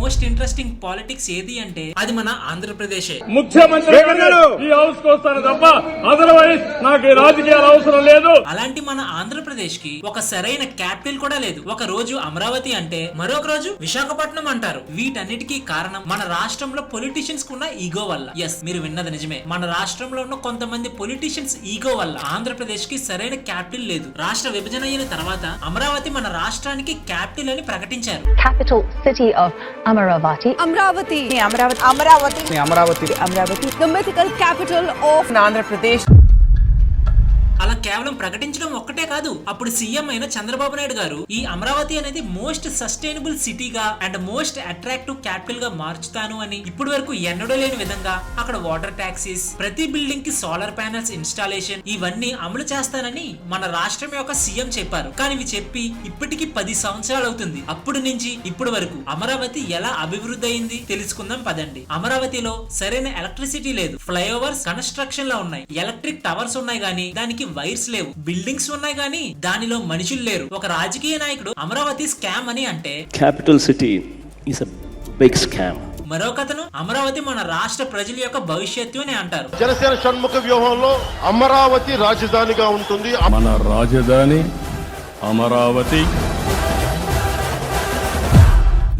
Most interesting politics ఏది అంటే అది మన ఆంధ్రప్రదేశ్. ముఖ్యమంత్రి ఈ హౌస్ కు వస్తాను తప్ప అదర్వైజ్ నాకు రాజకీయాలు అవసరం లేదు. అలాంటి మన ఆంధ్రప్రదేశ్ కి ఒక సరైన క్యాపిటల్ కూడా లేదు. ఒక రోజు అమరావతి అంటే మరొక రోజు విశాఖపట్నం అంటారు. వీటన్నిటికీ కారణం మన రాష్ట్రంలో పొలిటీషియన్స్ కున్న ఈగో వల్ల. ఎస్, మీరు విన్నది నిజమే. మన రాష్ట్రంలో ఉన్న కొంతమంది పొలిటీషియన్స్ ఈగో వల్ల ఆంధ్రప్రదేశ్ కి సరైన క్యాపిటల్ లేదు. రాష్ట్ర విభజన అయిన తర్వాత అమరావతి మన రాష్ట్రానికి క్యాపిటల్ అని ప్రకటించారు. Capital city of Amaravati. Amravati. Amravati. Amravati. Amravati. Amravati. The mythical capital of Andhra Pradesh. అలా కేవలం ప్రకటించడం ఒక్కటే కాదు, అప్పుడు సీఎం అయిన చంద్రబాబు నాయుడు గారు ఈ అమరావతి అనేది మోస్ట్ సస్టైనబుల్ సిటీగా అండ్ మోస్ట్ అట్రాక్టివ్ క్యాపిటల్ గా మార్చుతాను అని ఇప్పటి వరకు ఎన్నడూ లేని విధంగా అక్కడ వాటర్ ట్యాక్సీస్, ప్రతి బిల్డింగ్ కి సోలార్ ప్యానెల్స్ ఇన్స్టాలేషన్ ఇవన్నీ అమలు చేస్తానని మన రాష్ట్రం యొక్క సీఎం చెప్పారు. కానీ ఇవి చెప్పి ఇప్పటికి 10 సంవత్సరాలు అవుతుంది. అప్పటి నుంచి ఇప్పటి వరకు అమరావతి ఎలా అభివృద్ధి అయింది తెలుసుకుందాం పదండి. అమరావతిలో సరైన ఎలక్ట్రిసిటీ లేదు. ఫ్లైఓవర్స్ కన్స్ట్రక్షన్ లో ఉన్నాయి. ఎలక్ట్రిక్ టవర్స్ ఉన్నాయి గానీ దానికి వైర్స్ లేవు. బిల్డింగ్స్ ఉన్నాయి గానీ దానిలో మనుషులు లేరు. ఒక రాజకీయ నాయకుడు అమరావతి స్కామ్ అని అంటే capital city is a big scam. మరొకతను అమరావతి మన రాష్ట్ర ప్రజల యొక్క భవిష్యత్తు అని అంటారు. జనసేన షణ్ముఖ వ్యూహంలో అమరావతి రాజధానిగా ఉంటుంది. మన రాజధాని అమరావతి.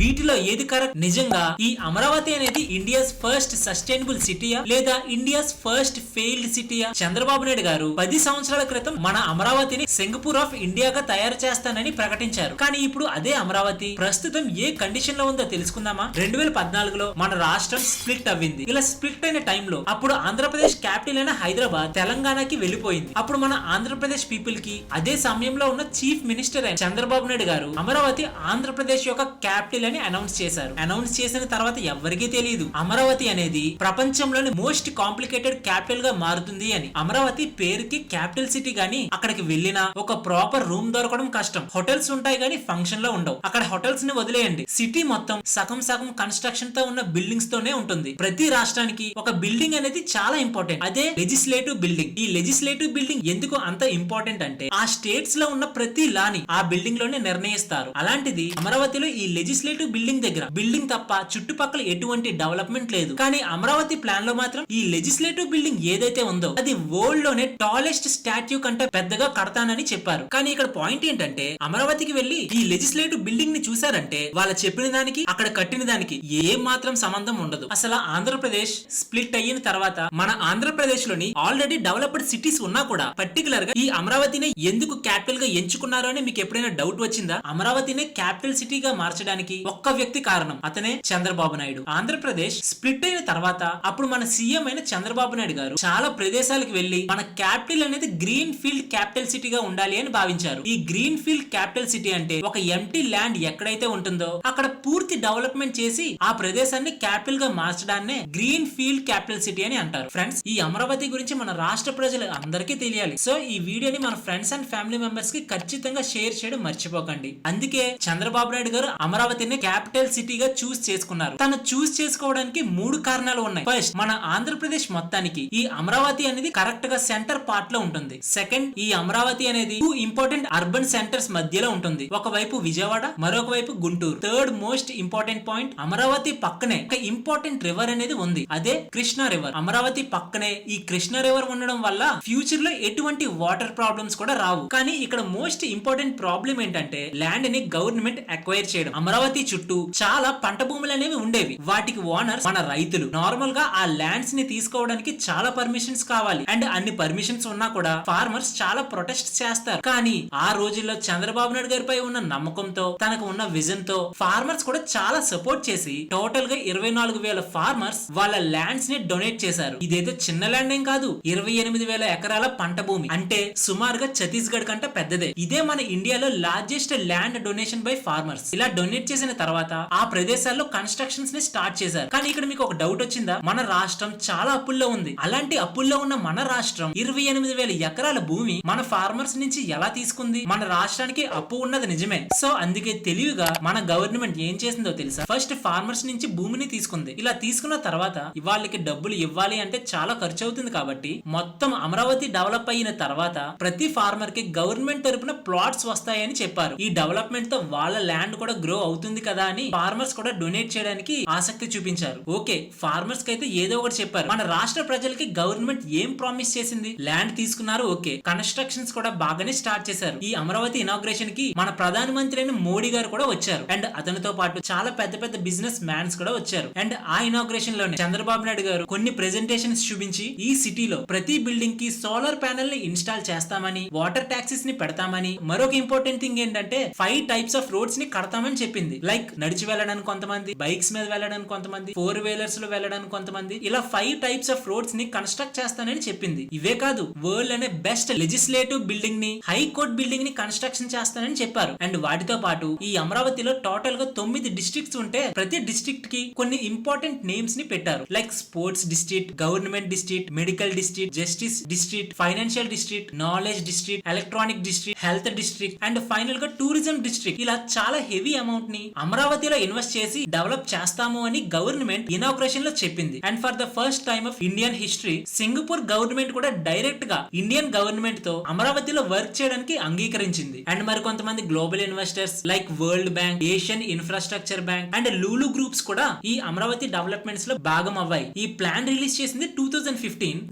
వీటిలో ఏది కరెక్ట్? నిజంగా ఈ అమరావతి అనేది ఇండియాస్ ఫస్ట్ సస్టైనబుల్ సిటీయా లేదా ఇండియాస్ ఫస్ట్ ఫెయిల్డ్ సిటీయా? చంద్రబాబు నాయుడు గారు 10 సంవత్సరాల క్రితం మన అమరావతిని సింగపూర్ ఆఫ్ ఇండియాగా తయారు చేస్తానని ప్రకటించారు. కానీ ఇప్పుడు అదే అమరావతి ప్రస్తుతం ఏ కండిషన్ లో ఉందో తెలుసుకుందామా? 2014లో మన రాష్ట్రం స్ప్లిట్ అవ్వింది. ఇలా స్ప్లిట్ అయిన టైంలో అప్పుడు ఆంధ్రప్రదేశ్ క్యాపిటల్ అయిన హైదరాబాద్ తెలంగాణకి వెళ్లిపోయింది. అప్పుడు మన ఆంధ్రప్రదేశ్ పీపుల్ కి అదే సమయంలో ఉన్న చీఫ్ మినిస్టర్ అయిన చంద్రబాబు నాయుడు గారు అమరావతి ఆంధ్రప్రదేశ్ యొక్క క్యాపిటల్ అనౌన్స్ చేశారు. అనౌన్స్ చేసిన తర్వాత ఎవరికీ తెలియదు అమరావతి అనేది ప్రపంచంలోని మోస్ట్ కాంప్లికేటెడ్ క్యాపిటల్ గా మారుతుంది అని. అమరావతి పేరుకి క్యాపిటల్ సిటీ గానీ అక్కడికి వెళ్ళినా ఒక ప్రాపర్ రూమ్ దొరకడం కష్టం. హోటల్స్ ఉంటాయి గానీ ఫంక్షన్ లో ఉండవు. అక్కడ హోటల్స్ ని వదిలేయండి, సిటీ మొత్తం సగం సగం కన్స్ట్రక్షన్ తో ఉన్న బిల్డింగ్స్ తోనే ఉంటుంది. ప్రతి రాష్ట్రానికి ఒక బిల్డింగ్ అనేది చాలా ఇంపార్టెంట్. అదే లెజిస్లేటివ్ బిల్డింగ్. ఈ లెజిస్లేటివ్ బిల్డింగ్ ఎందుకు అంత ఇంపార్టెంట్ అంటే ఆ స్టేట్స్ లో ఉన్న ప్రతి లాని ఆ బిల్డింగ్ లోనే నిర్ణయిస్తారు. అలాంటిది అమరావతిలో ఈ లెజిస్లేటివ్ బిల్డింగ్ దగ్గర బిల్డింగ్ తప్ప చుట్టుపక్కల ఎటువంటి డెవలప్మెంట్ లేదు. కానీ అమరావతి ప్లాన్ లో మాత్రం ఈ లెజిస్లేటివ్ బిల్డింగ్ ఏదైతే ఉందో అది వరల్డ్ లోనే టాలెస్ట్ స్టాట్యూ కంటే పెద్దగా కడతానని చెప్పారు. కానీ ఇక్కడ పాయింట్ ఏంటంటే అమరావతికి వెళ్లి ఈ లెజిస్లేటివ్ బిల్డింగ్ ని చూసారంటే వాళ్ళు చెప్పిన దానికి అక్కడ కట్టిన దానికి ఏ మాత్రం సంబంధం ఉండదు. అసలు ఆంధ్రప్రదేశ్ స్ప్లిట్ అయిన తర్వాత మన ఆంధ్రప్రదేశ్ లోని ఆల్రెడీ డెవలప్డ్ సిటీస్ ఉన్నా కూడా పర్టికులర్ గా ఈ అమరావతిని ఎందుకు క్యాపిటల్ గా ఎంచుకున్నారు అని మీకు ఎప్పుడైనా డౌట్ వచ్చిందా? అమరావతిని క్యాపిటల్ సిటీగా మార్చడానికి ఒక్క వ్యక్తి కారణం, అతనే చంద్రబాబు నాయుడు. ఆంధ్రప్రదేశ్ స్ప్లిట్ అయిన తర్వాత అప్పుడు మన సీఎం అయిన చంద్రబాబు నాయుడు గారు చాలా ప్రదేశాలకు వెళ్లి మన క్యాపిటల్ అనేది గ్రీన్ ఫీల్డ్ క్యాపిటల్ సిటీగా ఉండాలి అని భావించారు. ఈ గ్రీన్ ఫీల్డ్ క్యాపిటల్ సిటీ అంటే ఒక ఎంటీ ల్యాండ్ ఎక్కడైతే ఉంటుందో అక్కడ పూర్తి డెవలప్మెంట్ చేసి ఆ ప్రదేశాన్ని క్యాపిటల్ గా మార్చడాన్నే గ్రీన్ ఫీల్డ్ క్యాపిటల్ సిటీ అని అంటారు. ఫ్రెండ్స్, ఈ అమరావతి గురించి మన రాష్ట్ర ప్రజలు అందరికీ తెలియాలి. సో ఈ వీడియోని మన ఫ్రెండ్స్ అండ్ ఫ్యామిలీ మెంబర్స్ కి ఖచ్చితంగా షేర్ చేయడం మర్చిపోకండి. అందుకే చంద్రబాబు నాయుడు గారు అమరావతిని క్యాపిటల్ సిటీగా చూస్ చేసుకున్నారు. తను చూస్ చేసుకోవడానికి 3 కారణాలు ఉన్నాయి. ఫస్ట్, మన ఆంధ్రప్రదేశ్ మొత్తానికి ఈ అమరావతి అనేది కరెక్ట్ గా సెంటర్ పార్ట్ లో ఉంటుంది. సెకండ్, ఈ అమరావతి అనేది 2 ఇంపార్టెంట్ అర్బన్ సెంటర్స్ మధ్యలో ఉంటుంది. ఒకవైపు విజయవాడ, మరొక వైపు Guntur. Third most important point, Amaravati పక్కనే ఒక ఇంపార్టెంట్ రివర్ అనేది ఉంది. అదే కృష్ణా రివర్. అమరావతి పక్కనే ఈ కృష్ణా రివర్ ఉండడం వల్ల ఫ్యూచర్ లో ఎటువంటి వాటర్ ప్రాబ్లమ్స్ కూడా రావు. కానీ ఇక్కడ మోస్ట్ ఇంపార్టెంట్ ప్రాబ్లం ఏంటంటే ల్యాండ్ ని గవర్నమెంట్ అక్వైర్ చేయడం. అమరావతి చుట్టూ చాలా పంట భూములు అనేవి ఉండేవి. వాటికి ఓనర్స్ మన రైతులు. నార్మల్ గా ఆ ల్యాండ్స్ ని తీసుకోవడానికి చాలా పర్మిషన్స్ కావాలి. అండ్ అన్ని పర్మిషన్స్ ఉన్నా కూడా ఫార్మర్స్ చాలా ప్రొటెస్ట్ చేస్తారు. కానీ ఆ రోజుల్లో చంద్రబాబు నాయుడు గారిపై ఉన్న నమ్మకంతో, తనకు ఉన్న విజన్ తో ఫార్మర్స్ కూడా చాలా సపోర్ట్ చేసి టోటల్ గా 24,000 ఫార్మర్స్ వాళ్ళ ల్యాండ్స్ ని డొనేట్ చేశారు. ఇదైతే చిన్న ల్యాండ్ ఏం కాదు, 28,000 ఎకరాల పంట భూమి. అంటే సుమారుగా ఛత్తీస్గఢ్ కంటే పెద్దదే. ఇదే మన ఇండియాలో largest land donation by farmers. ఇలా డొనేట్ చేసిన తర్వాత ఆ ప్రదేశాల్లో కన్స్ట్రక్షన్స్ ని స్టార్ట్ చేశారు. కానీ ఇక్కడ మీకు ఒక డౌట్ వచ్చిందా? మన రాష్ట్రం చాలా అప్పుల్లో ఉంది. అలాంటి అప్పుల్లో ఉన్న మన రాష్ట్రం 28,000 ఎకరాల భూమి మన ఫార్మర్స్ నుంచి ఎలా తీసుకుంది? మన రాష్ట్రానికి అప్పు ఉన్నది నిజమే. సో అందుకే తెలివిగా మన గవర్నమెంట్ ఏం చేసిందో తెలుసా? ఫస్ట్ ఫార్మర్స్ నుంచి భూమిని తీసుకుంది. ఇలా తీసుకున్న తర్వాత వాళ్ళకి డబ్బులు ఇవ్వాలి అంటే చాలా ఖర్చు అవుతుంది. కాబట్టి మొత్తం అమరావతి డెవలప్ అయిన తర్వాత ప్రతి ఫార్మర్ కి గవర్నమెంట్ తరపున ప్లాట్స్ వస్తాయని చెప్పారు. ఈ డెవలప్మెంట్ తో వాళ్ళ ల్యాండ్ కూడా గ్రో అవుతుంది కదా అని ఫార్మర్స్ కూడా డొనేట్ చేయడానికి ఆసక్తి చూపించారు. ఓకే, ఫార్మర్స్ కి అయితే ఏదో ఒకటి చెప్పారు. మన రాష్ట్ర ప్రజలకి గవర్నమెంట్ ఏం ప్రామిస్ చేసింది? ల్యాండ్ తీసుకున్నారు, ఓకే, కన్స్ట్రక్షన్స్ కూడా బాగానే స్టార్ట్ చేశారు. ఈ అమరావతి ఇనాగ్రేషన్ కి మన ప్రధానమంత్రి అయిన మోడీ గారు కూడా వచ్చారు. అండ్ అతనితో పాటు చాలా పెద్ద పెద్ద బిజినెస్ మ్యాన్స్ కూడా వచ్చారు. అండ్ ఆ ఇనాగ్రేషన్ లోనే చంద్రబాబు నాయుడు గారు కొన్ని ప్రెజెంటేషన్స్ చూపించి ఈ సిటీలో ప్రతి బిల్డింగ్ కి సోలార్ ప్యానెల్ ని ఇన్స్టాల్ చేస్తామని, వాటర్ ట్యాక్సెస్ ని పెడతామని, మరొక ఇంపార్టెంట్ థింగ్ ఏంటంటే 5 టైప్స్ ఆఫ్ రోడ్స్ ని కడతామని చెప్పింది. లైక్ నడిచి వెళ్ళడానికి కొంతమంది, బైక్స్ మీద వెళ్ళడానికి కొంతమంది, 4 వీలర్స్ లో వెళ్ళడానికి కొంతమంది, ఇలా 5 టైప్స్ ఆఫ్ రోడ్స్ ని కన్స్ట్రక్ట్ చేస్తానని చెప్పింది. ఇవే కాదు, వరల్డ్ అనే బెస్ట్ లెజిస్లేటివ్ బిల్డింగ్ ని, హైకోర్టు బిల్డింగ్ ని కన్స్ట్రక్షన్ చేస్తానని చెప్పారు. అండ్ వాటితో పాటు ఈ అమరావతిలో టోటల్ గా 9 డిస్ట్రిక్ట్స్ ఉంటే ప్రతి డిస్ట్రిక్ట్ కి కొన్ని ఇంపార్టెంట్ నేమ్స్ ని పెట్టారు. Like sports district, government district, medical district, justice district, financial district, knowledge district, electronic district, health district and final గా టూరిజం డిస్ట్రిక్ట్. ఇలా చాలా హెవీ అమౌంట్ ని అమరావతిలో ఇన్వెస్ట్ చేసి డెవలప్ చేస్తాము అని గవర్నమెంట్ ఇనాగ్రేషన్ లో చెప్పింది. And for the first time of Indian history Singapore government కూడా డైరెక్ట్ గా ఇండియన్ గవర్నమెంట్ తో అమరావతిలో వర్క్ చేయడానికి అంగీకరించింది. అండ్ మరి కొంతమంది global investors like world bank, Asian infrastructure bank and Lulu groups కూడా ఈ అమరావతి డెవలప్మెంట్స్ లో భాగం అవ్వాయి. ఈ ప్లాన్ రిలీజ్ చేసింది 2015.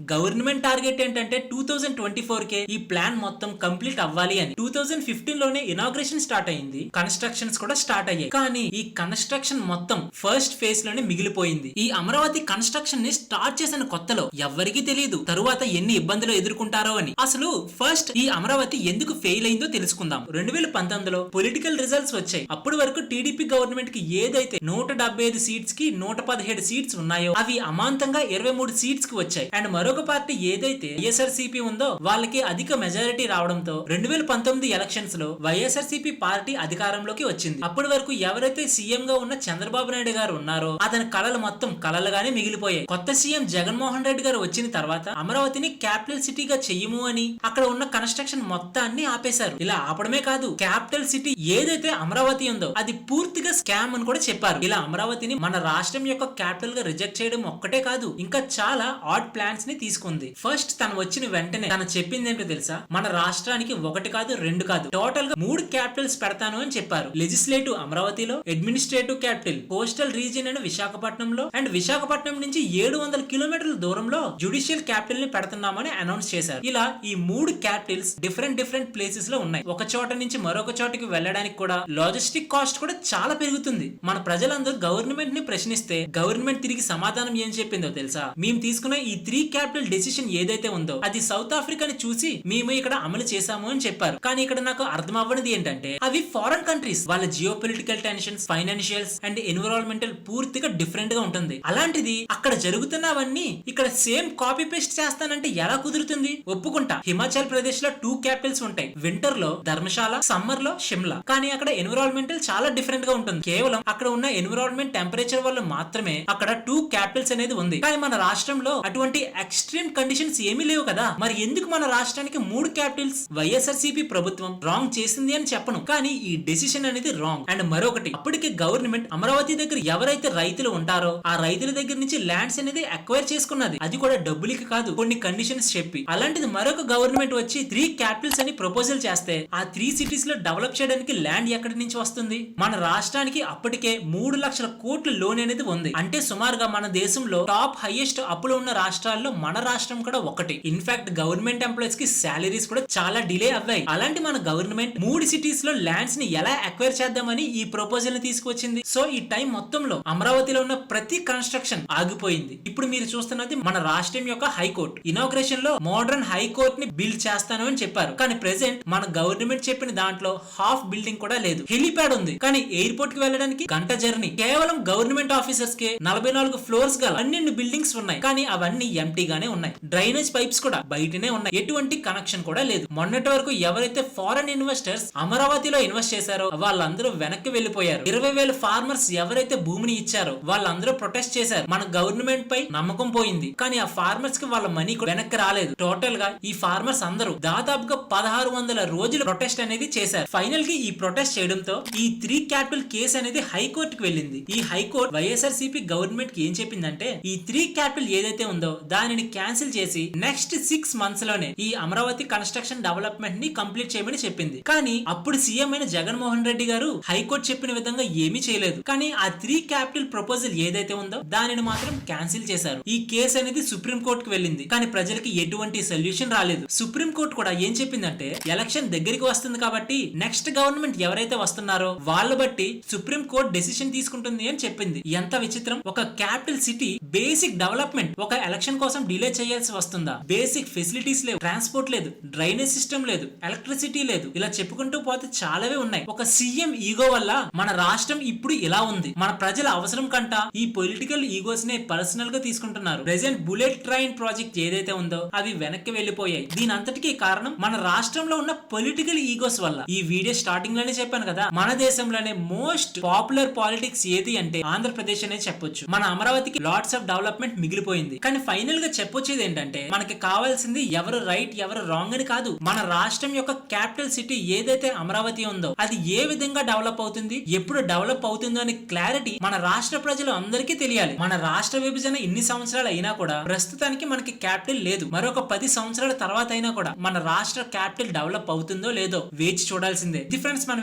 గవర్నమెంట్ టార్గెట్ ఏంటంటే 2024 కే ఈ ప్లాన్ మొత్తం కంప్లీట్ అవ్వాలి అని. 2015 లోనే ఇనాగ్రేషన్ స్టార్ట్ అయింది, కన్స్ట్రక్షన్స్ కూడా స్టార్ట్ అయ్యాయి. కానీ ఈ కన్స్ట్రక్షన్ మొత్తం ఫస్ట్ ఫేజ్ లోనే మిగిలిపోయింది. ఈ అమరావతి కన్స్ట్రక్షన్ ని స్టార్ట్ చేసిన కొత్తలో ఎవ్వరికీ తెలియదు తరువాత ఎన్ని ఇబ్బందులు ఎదుర్కొంటారో అని. అసలు ఫస్ట్ ఈ అమరావతి ఎందుకు ఫెయిల్ అయిందో తెలుసుకుందాం. 2019లో పొలిటికల్ రిజల్ట్స్ వచ్చాయి. అప్పటి వరకు టీడీపీ గవర్నమెంట్ కి ఏదైతే 175 సీట్స్ కి 117 సీట్స్ ఉన్నాయో అవి అమాంతంగా 23 సీట్స్ కి వచ్చాయి. అండ్ మరొక పార్టీ ఏదైతే వైఎస్ఆర్సీపీ ఉందో వాళ్ళకి అధిక మెజారిటీ రావడంతో 2019 ఎలక్షన్స్ లో వైఎస్ఆర్సీపీ పార్టీ అధికారంలోకి వచ్చింది. అప్పటి వరకు ఎవరైతే సీఎం గా ఉన్న చంద్రబాబు నాయుడు గారు ఉన్నారో అతని కళలు మొత్తం కళలుగానే మిగిలిపోయాయి. కొత్త సీఎం జగన్మోహన్ రెడ్డి గారు వచ్చిన తర్వాత అమరావతిని క్యాపిటల్ సిటీగా చెయ్యము అని అక్కడ ఉన్న కన్స్ట్రక్షన్ మొత్తాన్ని ఆపేశారు. ఇలా ఆపడమే కాదు, క్యాపిటల్ సిటీ ఏదైతే అమరావతి ఉందో అది పూర్తిగా స్కామ్ అని కూడా చెప్పారు. ఇలా అమరావతిని మన రాష్ట్రం యొక్క క్యాపిటల్ గా రిజెక్ట్ చేయడం ఒక్కటే కాదు, ఇంకా చాలా ఆడ్ ప్లాన్స్ ని తీసుకుంది. ఫస్ట్ తను వచ్చిన వెంటనే తను చెప్పింది ఏంటో తెలుసా? మన రాష్ట్రానికి 1 కాదు 2 కాదు టోటల్ గా 3 క్యాపిటల్స్ పెడతాను అని చెప్పారు. లెజిస్లేటివ్ అమరావతిలో, అడ్మినిస్ట్రేటివ్ క్యాపిటల్ కోస్టల్ రీజియన్ అయిన విశాఖపట్నంలో అండ్ విశాఖపట్నం నుంచి 700 కిలోమీటర్ల దూరంలో జ్యుడిషియల్ క్యాపిటల్ ని పెడుతున్నామని అనౌన్స్ చేశారు. ఇలా ఈ 3 క్యాపిటల్స్ డిఫరెంట్ ప్లేసెస్ లో ఉన్నాయి. ఒక చోట నుంచి మరొక చోటకి వెళ్ళడానికి కూడా లాజిస్టిక్ కాస్ట్ కూడా చాలా పెరుగుతుంది. మన ప్రజలందరూ గవర్నమెంట్ ని ప్రశ్నిస్తే గవర్నమెంట్ తిరిగి సమాధానం ఏం చెప్పిందో తెలుసా? మేము తీసుకున్న ఈ 3 క్యాపిటల్ డెసిషన్ ఏదైతే ఉందో అది సౌత్ ఆఫ్రికాని చూసి మేము ఇక్కడ అమలు చేశాము అని చెప్పారు. కానీ ఇక్కడ నాకు అర్థం అవ్వనిది ఏంటంటే అవి ఫారెన్ కంట్రీస్, వాళ్ళ geo political tensions, financials and environmental పూర్తిగా డిఫరెంట్ గా ఉంటుంది. అలాంటిది అక్కడ జరుగుతున్నవన్నీ ఇక్కడ సేమ్ కాపీ పేస్ట్ చేస్తానంటే ఎలా కుదురుతుంది? ఒప్పుకుంటా, హిమాచల్ ప్రదేశ్ లో 2 క్యాపిటల్స్ ఉంటాయి. వింటర్ లో ధర్మశాల, సమ్మర్ లో షిమ్లా. కానీ అక్కడ ఎన్విరాన్మెంటల్ చాలా డిఫరెంట్ గా ఉంటుంది. కేవలం అక్కడ ఉన్న ఎన్విరాన్మెంట్ టెంపరేచర్ వల్ల మాత్రమే అక్కడ 2 క్యాపిటల్స్ అనేది ఉంది. కానీ మన రాష్ట్రంలో అటువంటి ఎక్స్ట్రీమ్ కండిషన్స్ ఏమీ లేవు కదా. మరి ఎందుకు మన రాష్ట్రానికి 3 క్యాపిటల్స్? వైఎస్ఆర్సీపీ ప్రభుత్వం రాంగ్ చేసింది అని చెప్పను, కానీ ఈ డెసిషన్ అనేది రాంగ్. అండ్ మరొకటి, అప్పటికే గవర్నమెంట్ అమరావతి దగ్గర ఎవరైతే రైతులు ఉంటారో ఆ రైతుల దగ్గర నుంచి ల్యాండ్స్ అనేది అక్వైర్ చేసుకున్నది. అది కూడా డబ్బులకి కాదు, కొన్ని కండిషన్స్ చెప్పి. అలాంటిది మరొక గవర్నమెంట్ వచ్చి 3 క్యాపిటల్స్ అని ప్రపోజల్ చేస్తే ఆ 3 సిటీస్ లో డెవలప్ చేయడానికి ల్యాండ్ ఎక్కడి నుంచి వస్తుంది? మన రాష్ట్రానికి అప్పటికే 3 లక్షల కోట్ల లోన్ అనేది ఉంది. అంటే సుమారుగా మన దేశంలో టాప్ హైయెస్ట్ అప్పులు ఉన్న రాష్ట్రాల్లో మన రాష్ట్రం కూడా ఒకటి. ఇన్ఫాక్ట్ గవర్నమెంట్ ఎంప్లాయీస్ కి సాలరీస్ కూడా చాలా డిలే అవ్వాయి. అలాంటి మన గవర్నమెంట్ 3 సిటీస్ లో ల్యాండ్స్ ని ఎలా అక్వైర్ చేద్దామని ఈ ప్రపోజల్ ని తీసుకొచ్చింది. సో ఈ టైం మొత్తంలో అమరావతిలో ఉన్న ప్రతి కన్స్ట్రక్షన్ ఆగిపోయింది. ఇప్పుడు మీరు చూస్తున్నది మన రాష్ట్రం యొక్క హైకోర్టు. ఇనాగ్రేషన్ లో మోడర్న్ హైకోర్టు ని బిల్డ్ చేస్తాను అని చెప్పారు. కానీ ప్రెసెంట్ మన గవర్నమెంట్ చెప్పిన దాంట్లో హాఫ్ బిల్డింగ్ కూడా లేదు. హెలిప్యాడ్ ఉంది, కానీ ఎయిర్పోర్ట్ కి వెళ్ళడానికి గంట జర్నీ. కేవలం గవర్నమెంట్ ఆఫీసర్స్ కే 44 ఫ్లోర్స్ గల అన్ని బిల్డింగ్స్ ఉన్నాయి, కానీ అవన్నీ ఎంటీగానే ఉన్నాయి. డ్రైనేజ్ పైప్స్ కూడా బయటనే ఉన్నాయి, ఎటువంటి కనెక్షన్ కూడా లేదు. మొన్నటి వరకు ఎవరైతే ఫారెన్ ఇన్వెస్టర్స్ అమరావతిలో ఇన్వెస్ట్ చేశారో వాళ్ళందరూ వెనక్కి వెళ్లిపోయారు. 20,000 ఫార్మర్స్ ఎవరైతే భూమిని ఇచ్చారో వాళ్ళందరూ ప్రొటెస్ట్ చేశారు. మన గవర్నమెంట్ పై నమ్మకం పోయింది, కానీ ఆ ఫార్మర్స్ కి వాళ్ళ మనీ వెనక్కి రాలేదు. టోటల్ గా ఈ ఫార్మర్స్ అందరూ దాదాపుగా 1600 రోజులు ప్రొటెస్ట్ అనేది చేశారు. ఫైనల్ కి ఈ ప్రొటెస్ట్ చేయడంతో ఈ 3 క్యాపిటల్ కేసు అనేది హైకోర్టుకి వెళ్ళింది. ఈ హైకోర్టు వైఎస్ఆర్సీపీ గవర్నమెంట్ కి ఏం చెప్పిందంటే ఈ 3 క్యాపిటల్ ఏదైతే ఉందో దానిని క్యాన్సిల్ చేసి నెక్స్ట్ 6 మంత్స్ లోనే ఈ అమరావతి కన్స్ట్రక్షన్ డెవలప్మెంట్ ని కంప్లీట్ చేయమని చెప్పింది. కానీ అప్పుడు సీఎం అయిన జగన్మోహన్ రెడ్డి గారు హైకోర్టు చెప్పిన చెప్పిన విధంగా ఏమీ చేయలేదు. కానీ ఆ 3 క్యాపిటల్ ప్రపోజల్ ఏదైతే ఉందో దానిని మాత్రం క్యాన్సిల్ చేశారు. ఈ కేసు అనేది సుప్రీం కోర్టుకు వెళ్ళింది, కానీ ప్రజలకి ఎటువంటి సొల్యూషన్ రాలేదు. సుప్రీం కోర్టు కూడా ఏం చెప్పిందంటే ఎలక్షన్ దగ్గరికి వస్తుంది కాబట్టి నెక్స్ట్ గవర్నమెంట్ ఎవరైతే వస్తున్నారో వాళ్ళ బట్టి సుప్రీం కోర్టు డెసిషన్ తీసుకుంటుంది అని చెప్పింది. ఎంత విచిత్రం! ఒక క్యాపిటల్ సిటీ బేసిక్ డెవలప్మెంట్ ఒక ఎలక్షన్ కోసం డిలే చేయాల్సి వస్తుందా? బేసిక్ ఫెసిలిటీస్ లేవు, ట్రాన్స్పోర్ట్ లేదు, డ్రైనేజ్ సిస్టమ్ లేదు, ఎలక్ట్రిసిటీ లేదు, ఇలా చెప్పుకుంటూ పోతే చాలావే ఉన్నాయి. ఒక సీఎం ఈగో వల్ల మన రాష్ట్రం ఇప్పుడు ఇలా ఉంది. మన ప్రజల అవసరం కంట ఈ పొలిటికల్ ఈగోస్ నే పర్సనల్ గా తీసుకుంటున్నారు. ప్రెసెంట్ బుల్లెట్ ట్రైన్ ప్రాజెక్ట్ ఏదైతే ఉందో అవి వెనక్కి వెళ్లిపోయాయి. దీని అంతటికీ కారణం మన రాష్ట్రంలో ఉన్న పొలిటికల్ ఈగోస్ వల్ల. ఈ వీడియో స్టార్టింగ్ లోనే చెప్పాను కదా, మన దేశంలోనే మోస్ట్ పాపులర్ పాలిటిక్స్ ఏది అంటే ఆంధ్రప్రదేశ్ అనే చెప్పొచ్చు. మన అమరావతికి లాట్స్ ఆఫ్ డెవలప్మెంట్ మిగిలిపోయింది. కానీ ఫైనల్ గా చెప్పొచ్చేది ఏంటంటే మనకి కావాల్సింది ఎవరు రైట్ ఎవరు రాంగ్ అని కాదు. మన రాష్ట్రం యొక్క క్యాపిటల్ సిటీ ఏదైతే అమరావతి ఉందో అది ఏ విధంగా డెవలప్ అవుతుంది, ఎప్పుడు డెవలప్ అవుతుందో అని క్లారిటీ మన రాష్ట్ర ప్రజలు అందరికీ తెలియాలి. మన రాష్ట్ర విభజన ఇన్ని సంవత్సరాలు అయినా కూడా ప్రస్తుతానికి మనకి క్యాపిటల్ లేదు. మరొక 10 సంవత్సరాల తర్వాత అయినా కూడా మన రాష్ట్ర క్యాపిటల్ డెవలప్ అవుతుందో లేదో వేచి చూడాల్సిందే. ఇది ఫ్రెండ్స్ మన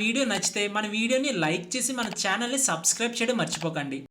వీడియో నచ్చితే మన వీడియోని లైక్ చేసి మన ఛానల్ ని సబ్స్క్రైబ్ చేయడం మర్చిపోకండి.